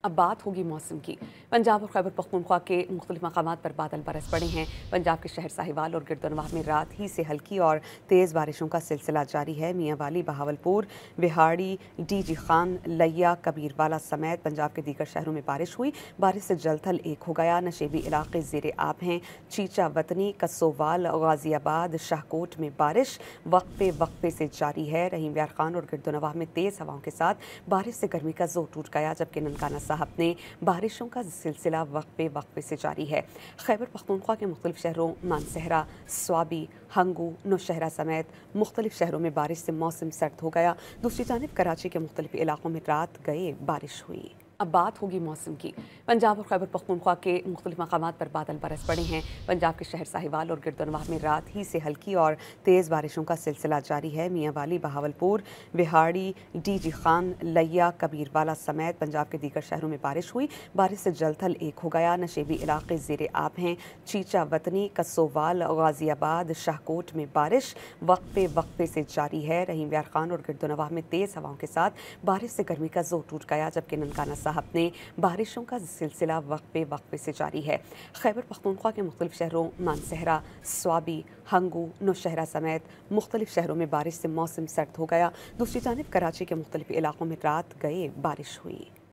अब बात होगी मौसम की। पंजाब और खैबर पख्तूनख्वा के मुख्तलिफ मकामात पर बादल बरस पड़े हैं। पंजाब के शहर साहिवाल और गिरदोनवाह में रात ही से हल्की और तेज़ बारिशों का सिलसिला जारी है। मियाँ वाली, बहावलपुर, बिहाड़ी, डीजी खान, लिया, कबीरवाला समेत पंजाब के दीगर शहरों में बारिश हुई। बारिश से जलथल एक हो गया। नशेबी इलाके ज़ेरे आब हैं। चीचा वतनी, कसोवाल, गाजियाबाद, शाहकोट में बारिश वक्फे वक्फे से जारी है। रहीम यार खान और गिरदोनवाह में तेज़ हवाओं के साथ बारिश से गर्मी का जोर टूट गया, जबकि ननकाना साहब ने बारिशों का सिलसिला वक्फे वक्फे से जारी है। खैबर पख्तूनख्वा के मुख्तलिफ शहरों मानसहरा, स्वाबी, हंगू, नौशहरा समेत मुख्तलिफ शहरों में बारिश से मौसम सर्द हो गया। दूसरी जानिब कराची के मुख्तलिफ इलाकों में रात गए बारिश हुई। अब बात होगी मौसम की। पंजाब और खैबर पख्तूनख्वा के मुख्तलिफ मकामात पर बादल बरस पड़े हैं। पंजाब के शहर साहिवाल और गिरदोनवाह में रात ही से हल्की और तेज़ बारिशों का सिलसिला जारी है। मियाँ वाली, बहावलपुर, बिहाड़ी, डीजी खान, लिया, कबीरवाला समेत पंजाब के दीगर शहरों में बारिश हुई। बारिश से जलथल एक हो गया। नशेबी इलाके ज़ेरे आब हैं। चीचा वतनी, कसोवाल, गाजियाबाद, शाहकोट में बारिश वक्फे वक्फे से जारी है। रहीम यार खान और गिरदोनवाह में तेज़ हवाओं के साथ बारिश से गर्मी का जोर टूट गया, जबकि ननकाना साहब ने बारिशों का सिलसिला वक्फे वक्फे से जारी है। खैबर पख्तूनख्वा के मुख्तलिफ शहरों मानसहरा, स्वाबी, हंगू, नौशहरा समेत मुख्तलिफ शहरों में बारिश से मौसम सर्द हो गया। दूसरी जानिब कराची के मुख्तलिफ इलाकों में रात गए बारिश हुई।